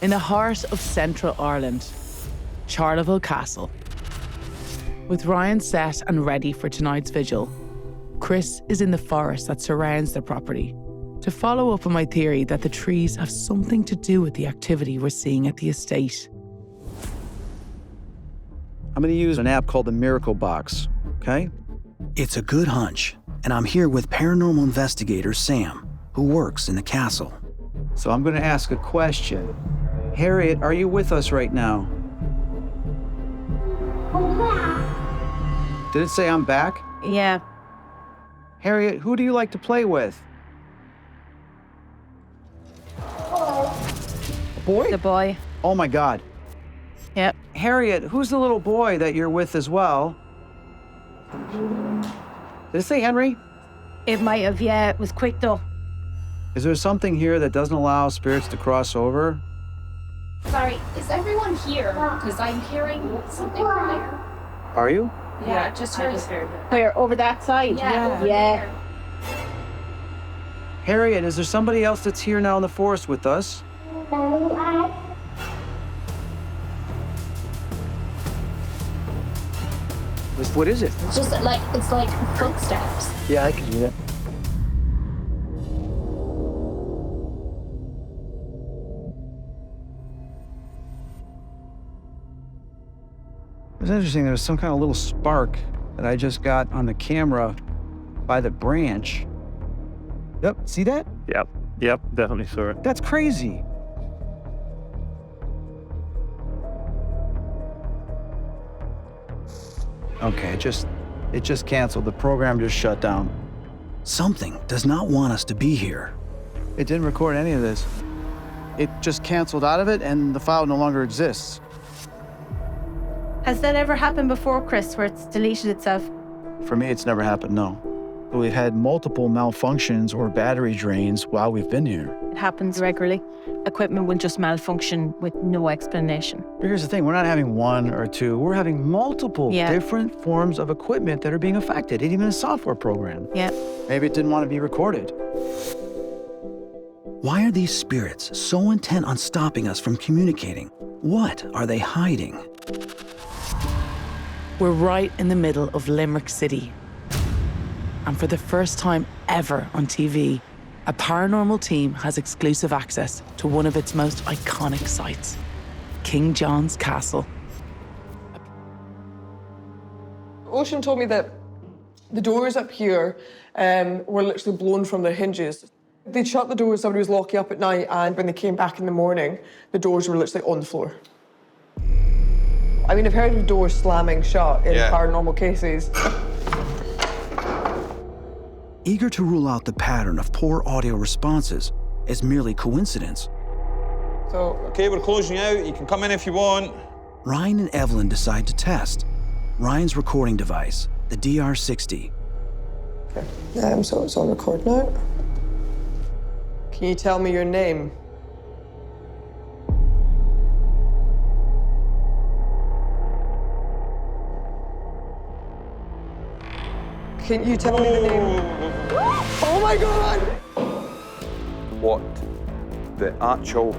In the heart of central Ireland, Charleville Castle. With Ryan set and ready for tonight's vigil, Chris is in the forest that surrounds the property to follow up on my theory that the trees have something to do with the activity we're seeing at the estate. I'm gonna use an app called the Miracle Box, okay? It's a good hunch, and I'm here with paranormal investigator Sam, who works in the castle. So I'm gonna ask a question. Harriet, are you with us right now? Did it say I'm back? Yeah. Harriet, who do you like to play with? A boy? The boy. Oh my God. Yep. Harriet, who's the little boy that you're with as well? Did it say Henry? It might have, yeah. It was quick though. Is there something here that doesn't allow spirits to cross over? Sorry, is everyone here? Because I'm hearing something from there. Are you? Yeah, just heard. Where? Over that side? Yeah. Yeah. Harriet, is there somebody else that's here now in the forest with us? What is it? It's just like, it's like footsteps. Yeah, I can do that. It was interesting, there was some kind of little spark that I just got on the camera by the branch. Yep, see that? Yep, definitely saw it. That's crazy. Okay, it just canceled. The program just shut down. Something does not want us to be here. It didn't record any of this. It just canceled out of it and the file no longer exists. Has that ever happened before, Chris, where it's deleted itself? For me, it's never happened, no. We've had multiple malfunctions or battery drains while we've been here. It happens regularly. Equipment will just malfunction with no explanation. But here's the thing, we're not having one or two, we're having multiple different forms of equipment that are being affected, even a software program. Yeah. Maybe it didn't want to be recorded. Why are these spirits so intent on stopping us from communicating? What are they hiding? We're right in the middle of Limerick City. And for the first time ever on TV, a paranormal team has exclusive access to one of its most iconic sites, King John's Castle. Ocean told me that the doors up here were literally blown from their hinges. They'd shut the doors, somebody was locking up at night, and when they came back in the morning, the doors were literally on the floor. I mean, I've heard of doors slamming shut in paranormal cases. Eager to rule out the pattern of poor audio responses as merely coincidence, So, Okay, we're closing you out. You can come in if you want. Ryan and Evelyn decide to test Ryan's recording device, the DR60. so it's on record now. Can you tell me your name? Can you tell me the name? Oh my God! What the actual...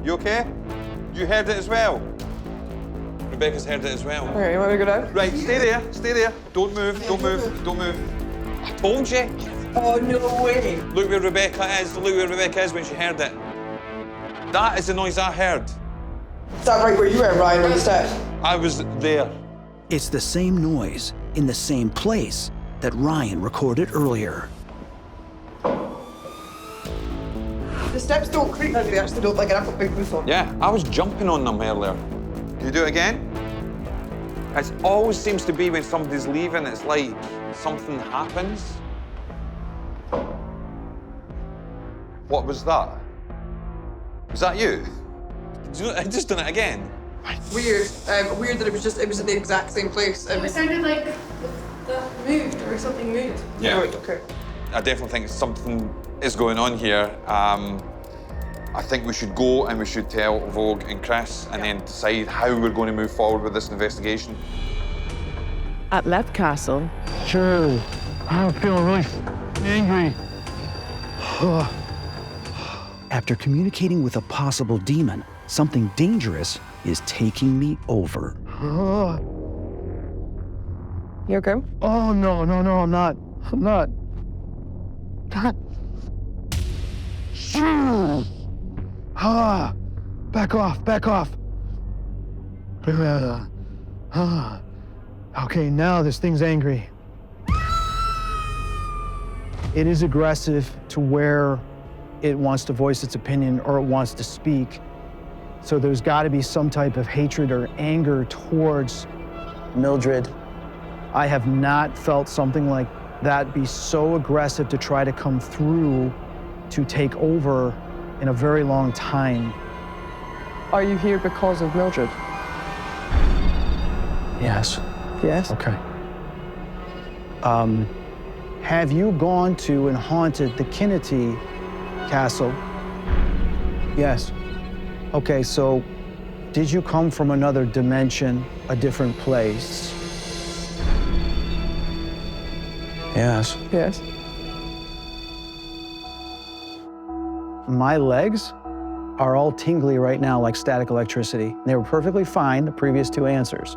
You okay? You heard it as well? Rebecca's heard it as well. Okay, you want me to go down? Right, stay there. Don't move, don't move. I told you. Oh, no way. Look where Rebecca is when she heard it. That is the noise I heard. Is that right where you were, Ryan, on the steps? I was there. It's the same noise in the same place that Ryan recorded earlier. The steps don't creak, they actually don't, like, I've got big boots on. Yeah, I was jumping on them earlier. Can you do it again? It always seems to be when somebody's leaving, it's like something happens. What was that? Was that you? I just done it again. Weird. Weird that it was in the exact same place. It sounded like the moved or something moved. Yeah. Right, okay. I definitely think something is going on here. I think we should go and we should tell Vogue and Chris and then decide how we're going to move forward with this investigation. At Lep Castle, Sure, I'm feeling really angry. After communicating with a possible demon, something dangerous is taking me over. You okay? Oh, no, I'm not. Back off. Okay, now this thing's angry. It is aggressive to where it wants to voice its opinion or it wants to speak. So there's got to be some type of hatred or anger towards Mildred. I have not felt something like that be so aggressive to try to come through to take over in a very long time. Are you here because of Mildred? Yes. Yes. Okay. Have you gone to and haunted the Kinnity Castle? Yes. Okay, so did you come from another dimension, a different place? Yes. Yes. My legs are all tingly right now like static electricity. They were perfectly fine, the previous two answers.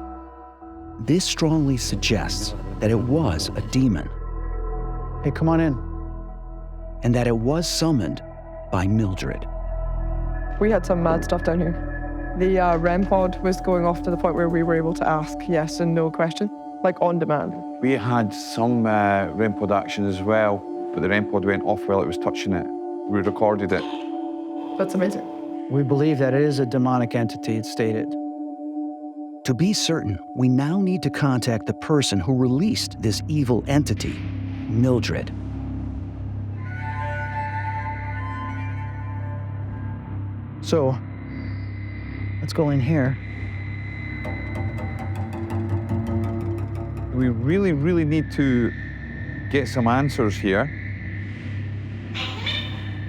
This strongly suggests that it was a demon Hey, come on in. and that it was summoned by Mildred. We had some mad stuff down here. The REM pod was going off to the point where we were able to ask yes and no questions, like on demand. We had some REM pod action as well, but the REM pod went off while it was touching it. We recorded it. That's amazing. We believe that it is a demonic entity, it's stated. To be certain, we now need to contact the person who released this evil entity, Mildred. So, let's go in here. We really need to get some answers here.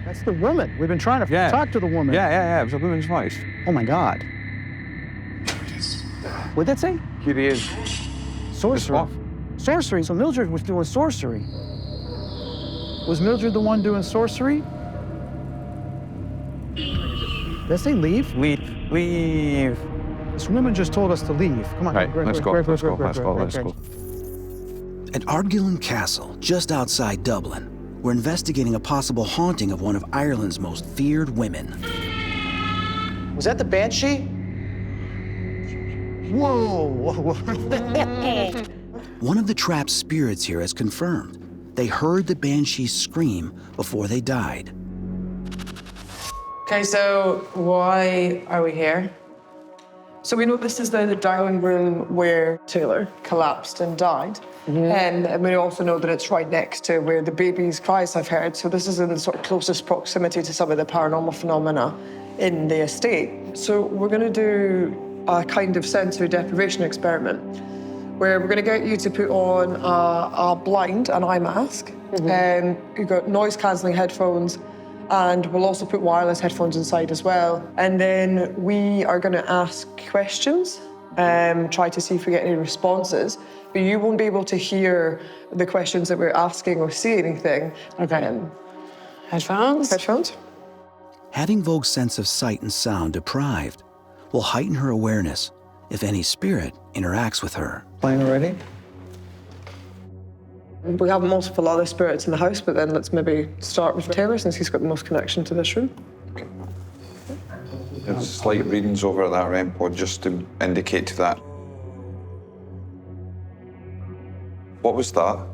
That's the woman. We've been trying to Yeah. talk to the woman. Yeah, it was a woman's voice. Oh my God. What'd that say? Here he is. Sorcery. what? Sorcery. So Mildred was doing sorcery. Was Mildred the one doing sorcery? Did I say leave? Leave. This woman just told us to leave. Come on. Right, let's go. Great. Let's go. At Ardgillan Castle, just outside Dublin, we're investigating a possible haunting of one of Ireland's most feared women. Was that the banshee? Whoa. One of the trapped spirits here has confirmed they heard the banshee scream before they died. Okay, so why are we here? So we know this is the dining room where Taylor collapsed and died. And we also know that it's right next to where the baby's cries I've heard. So this is in the sort of closest proximity to some of the paranormal phenomena in the estate. So we're going to do a kind of sensory deprivation experiment where we're going to get you to put on a blind, an eye mask. You've got noise-cancelling headphones, and we'll also put wireless headphones inside as well. And then we are going to ask questions, try to see if we get any responses. But you won't be able to hear the questions that we're asking or see anything. Okay. Headphones? Headphones? Having Vogue's sense of sight and sound deprived will heighten her awareness if any spirit interacts with her. Playing already? We have multiple other spirits in the house, but then let's maybe start with Taylor since he's got the most connection to this room. There's slight readings over at that REM pod just to indicate to that. What was that?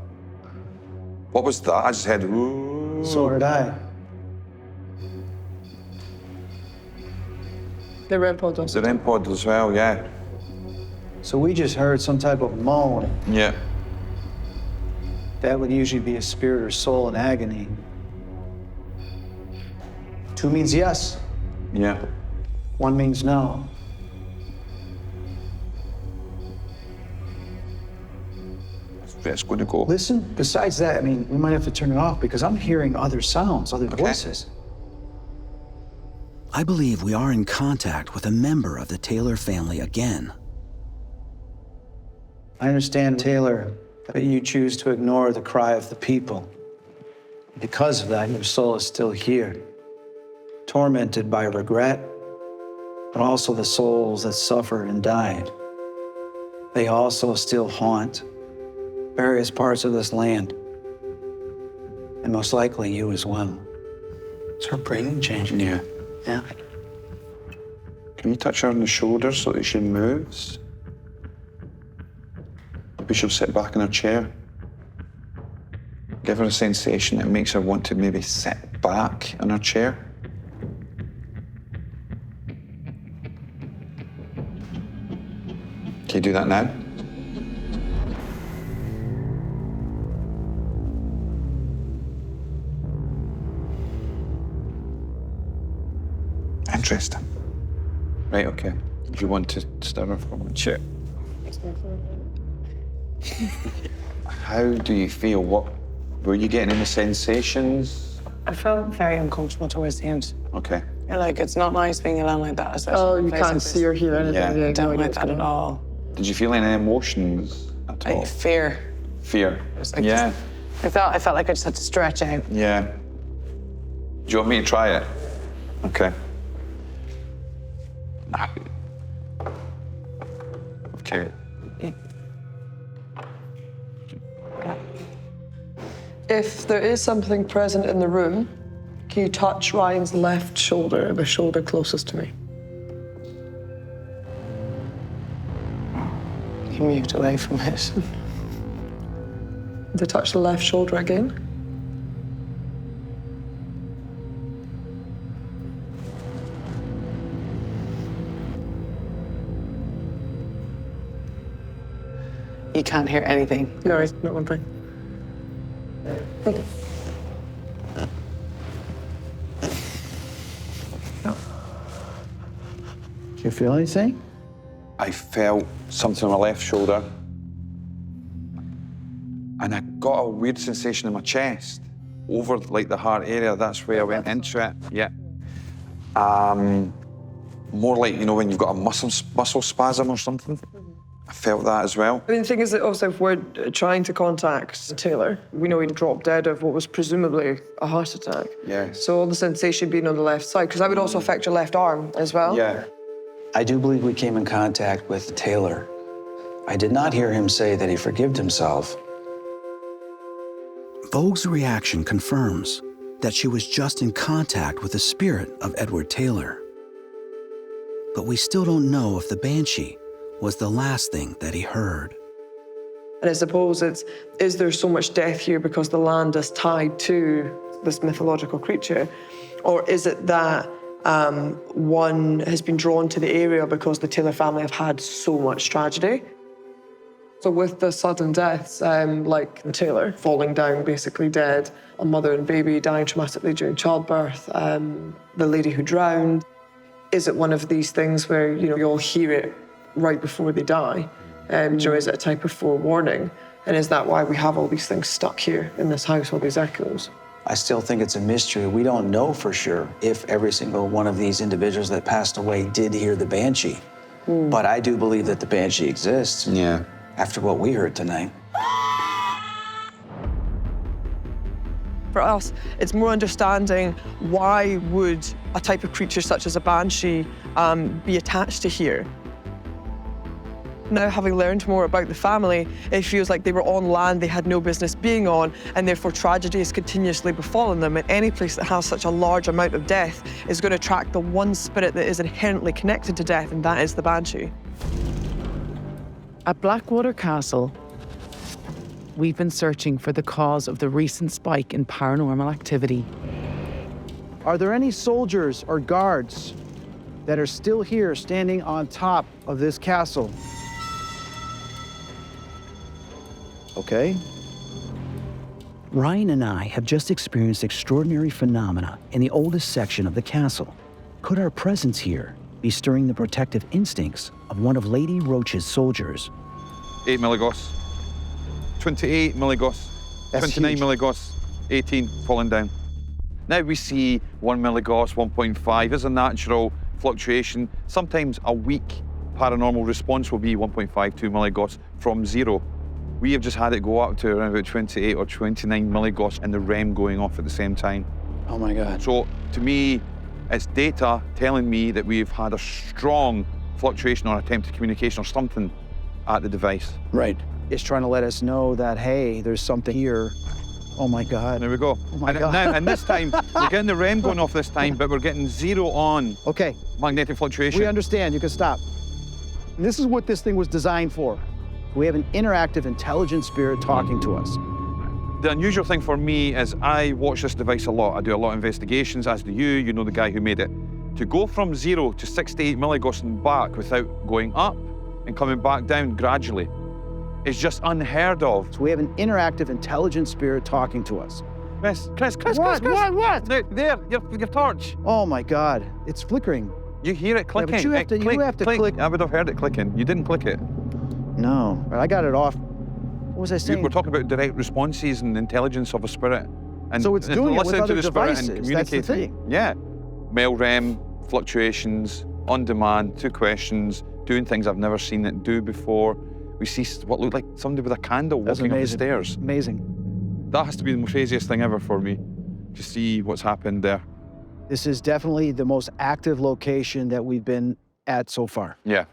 I just heard, ooh. So did I. The REM pod does. The REM pod as well, yeah. So we just heard some type of moan. Yeah. That would usually be a spirit or soul in agony. 2 means yes, Yeah. 1 means no. It's going to go. Listen, besides that, I mean, we might have to turn it off because I'm hearing other sounds, other voices. I believe we are in contact with a member of the Taylor family again. I understand, Taylor, that you choose to ignore the cry of the people. Because of that, your soul is still here, tormented by regret, but also the souls that suffered and died. They also still haunt various parts of this land, and most likely you as well. Is her breathing changing? Yeah. Yeah. Can you touch her on the shoulder so that she moves? Maybe she'll sit back in her chair. Give her a sensation that makes her want to maybe sit back in her chair. Can you do that now? Interesting. Right, okay. Do you want to stir her for one? Sure. How do you feel? Were you getting any sensations? I felt very uncomfortable towards the end. Okay. You're like, it's not nice being alone like that. Oh, you can't see or hear anything. Yeah. I don't like that at all. Did you feel any emotions at all? Fear. Fear. Like Yeah. I felt like I just had to stretch out. Yeah. Do you want me to try it? Okay. Okay. If there is something present in the room, can you touch Ryan's left shoulder, the shoulder closest to me? He moved away from it. To touch the left shoulder again. You can't hear anything. No, it's not one thing. Okay. Do you feel anything? I felt something on my left shoulder, and I got a weird sensation in my chest, over like the heart area. That's where I went into it. Yeah. More like, you know, when you've got a muscle spasm or something. I felt that as well. I mean, the thing is that also if we're trying to contact Taylor, we know he dropped dead of what was presumably a heart attack. Yeah. So all the sensation being on the left side, because that would also affect your left arm as well. Yeah. I do believe we came in contact with Taylor. I did not hear him say that he forgived himself. Vogue's reaction confirms that she was just in contact with the spirit of Edward Taylor. But we still don't know if the banshee was the last thing that he heard. And I suppose is there so much death here because the land is tied to this mythological creature? Or is it that one has been drawn to the area because the Taylor family have had so much tragedy? So with the sudden deaths, like Taylor falling down, basically dead, a mother and baby dying traumatically during childbirth, the lady who drowned, is it one of these things where, you know, you'll hear it right before they die? You know, is it a type of forewarning? And is that why we have all these things stuck here in this house, all these echoes? I still think it's a mystery. We don't know for sure if every single one of these individuals that passed away did hear the banshee. But I do believe that the banshee exists. Yeah. After what we heard tonight. For us, it's more understanding why would a type of creature such as a banshee be attached to here. Now, having learned more about the family, it feels like they were on land they had no business being on, and therefore tragedy has continuously befallen them. And any place that has such a large amount of death is going to attract the one spirit that is inherently connected to death, and that is the banshee. At Blackwater Castle, we've been searching for the cause of the recent spike in paranormal activity. Are there any soldiers or guards that are still here standing on top of this castle? Okay. Ryan and I have just experienced extraordinary phenomena in the oldest section of the castle. Could our presence here be stirring the protective instincts of one of Lady Roach's soldiers? 8 milligauss. 28 milligauss. That's 29 huge. milligauss. 18 falling down. Now we see 1 milligauss, 1.5 is a natural fluctuation. Sometimes a weak paranormal response will be 1.5, 2 milligauss from 0. We have just had it go up to around about 28 or 29 milligauss and the REM going off at the same time. Oh my God. So to me, It's data telling me that we've had a strong fluctuation or attempted communication or something at the device. Right. It's trying to let us know that, hey, there's something here. Oh my God. There we go. Oh my God. Now, and this time, we're getting the REM going off this time, but we're getting 0 on Okay, magnetic fluctuation. we understand. You can stop. And this is what this thing was designed for. We have an interactive, intelligent spirit talking to us. The unusual thing for me is I watch this device a lot. I do a lot of investigations, as do you. You know the guy who made it. To go from 0 to 6 to 8 milligauss and back without going up and coming back down gradually is just unheard of. So we have an interactive, intelligent spirit talking to us. Chris. What? There, your torch. Oh my God, it's flickering. You hear it clicking. but you have to click. I would have heard it clicking. You didn't click it. No, I got it off. What was I saying? We're talking about direct responses and intelligence of a spirit. And So it's doing it with listening to other the spirit and devices, that's the communicating. thing. Yeah. Male REM, fluctuations, on demand, 2 questions, doing things I've never seen it do before. We see what looked like somebody with a candle That's walking up the amazing. stairs. Amazing. That has to be the craziest thing ever for me, to see what's happened there. This is definitely the most active location that we've been at so far. Yeah.